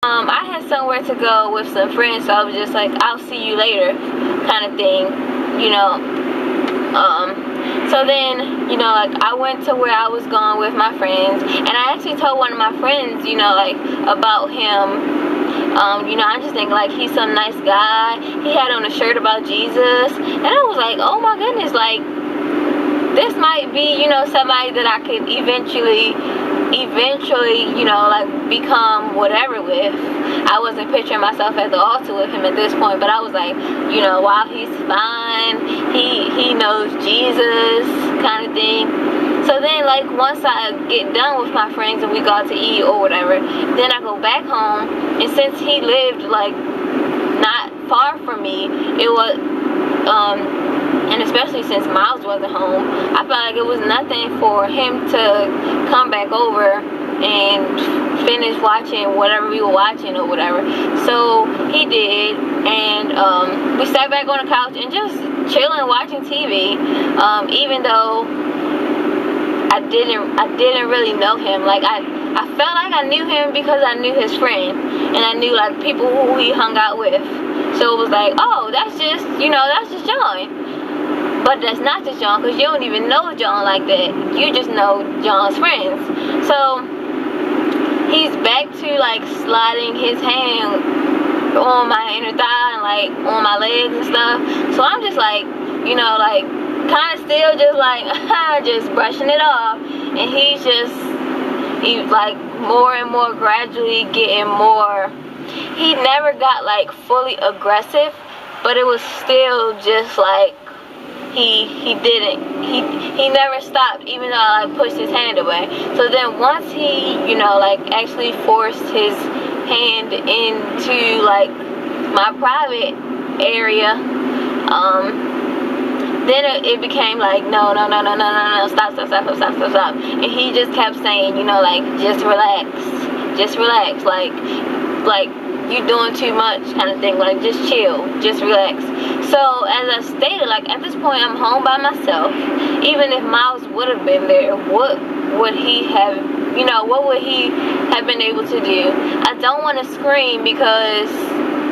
I had somewhere to go with some friends, so I was just like, I'll see you later kind of thing, you know. So then, you know, like, I went to where I was going with my friends, and I actually told one of my friends, you know, like, about him. You know, I just think, like, he's some nice guy. He had on a shirt about Jesus, and I was like, oh my goodness, like, this might be, you know, somebody that I could eventually, you know, like, become whatever with. I wasn't picturing myself at the altar with him at this point, but I was like, you know, while he's fine, he knows Jesus kind of thing. So then, like, once I get done with my friends and we go out to eat or whatever, then I go back home, and since he lived, like, not far from me, it was, and especially since Miles wasn't home, I felt like it was nothing for him to come back over and finish watching whatever we were watching or whatever. So he did, and we sat back on the couch and just chilling watching TV, even though I didn't really know him. Like, I felt like I knew him because I knew his friend, and I knew, like, people who he hung out with. So it was like, oh, that's just, you know, that's just John. But that's not just John, because you don't even know John like that. You just know John's friends. So he's back to, like, sliding his hand on my inner thigh and, like, on my legs and stuff. So I'm just like, you know, like, kind of still just like just brushing it off, and he's like more and more gradually getting more. He never got, like, fully aggressive, but it was still just like he never stopped, even though I, like, pushed his hand away. So then once he, you know, like, actually forced his hand into, like, my private area, then it became like, no, stop. And he just kept saying, you know, like, just relax, like you doing too much kind of thing, like, just chill, just relax. So as I stated, like, at this point I'm home by myself. Even if Miles would have been there, what would he have, you know, what would he have been able to do? I don't want to scream because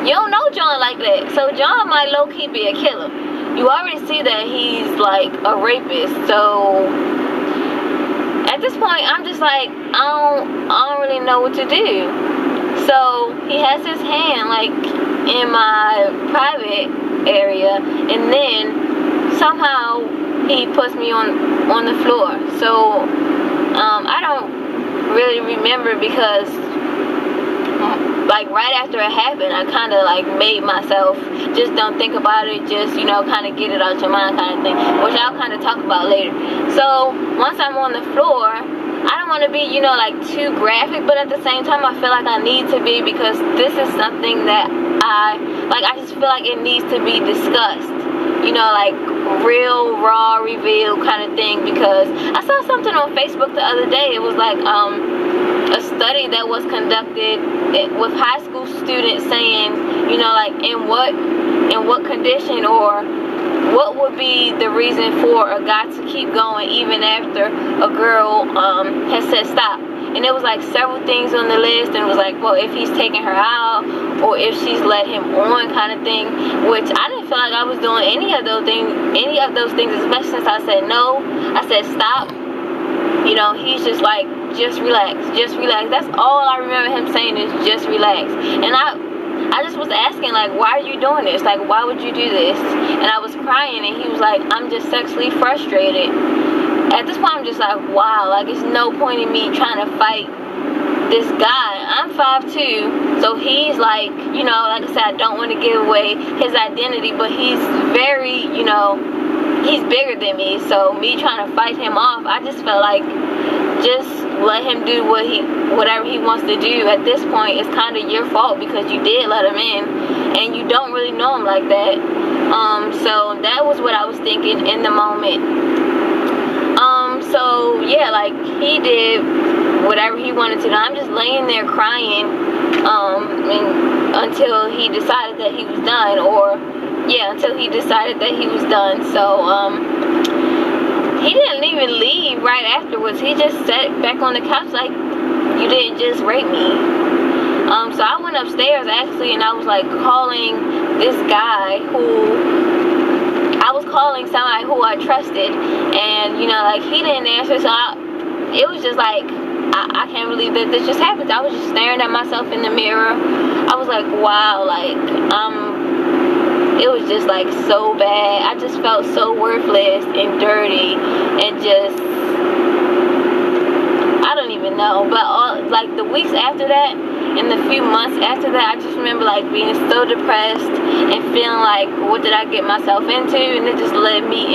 you don't know John like that. So John might low-key be a killer. You already see that he's, like, a rapist. So at this point I'm just like, I don't really know what to do. So he has his hand, like, in my private area, and then somehow he puts me on the floor. So I don't really remember, because like, right after it happened, I kind of, like, made myself just don't think about it, just, you know, kind of get it out your mind kind of thing, which I'll kind of talk about later. So once I'm on the floor, I don't want to be, you know, like, too graphic, but at the same time I feel like I need to be, because this is something that I just feel like it needs to be discussed, you know, like, real raw reveal kind of thing. Because I saw something on Facebook the other day. It was like a study that was conducted with high school students, saying, you know, like, in what condition or what would be the reason for a guy to keep going even after a girl has said stop. And it was, like, several things on the list, and it was like, well, if he's taking her out or if she's let him on kind of thing, which I didn't feel like I was doing any of those things, especially since I said no. I said stop. You know, he's just like, just relax. That's all I remember him saying, is just relax. And I just was asking, like, why are you doing this? Like, why would you do this? And I was crying, and he was like, I'm just sexually frustrated. At this point, I'm just like, wow, like, it's no point in me trying to fight this guy. I'm 5'2", so he's, like, you know, like I said, I don't want to give away his identity, but he's very, you know, he's bigger than me. So me trying to fight him off, I just felt like, just let him do whatever he wants to do. At this point, it's kind of your fault, because you did let him in, and you don't really know him like that. So that was what I was thinking in the moment. So yeah, like, he did whatever he wanted to do. I'm just laying there crying, until he decided that he was done, until he decided that he was done. So he didn't even leave right afterwards. He just sat back on the couch like, you didn't just rape me. So I went upstairs actually, and I was like calling this guy somebody who I trusted, and you know, like, he didn't answer. So it was just like, I can't believe that this just happened. I was just staring at myself in the mirror. I was like, wow, like, it was just like so bad. I just felt so worthless and dirty, and just, I don't even know. But like the weeks after that, and the few months after that, I just remember like being so depressed and feeling like, what did I get myself into? And it just led me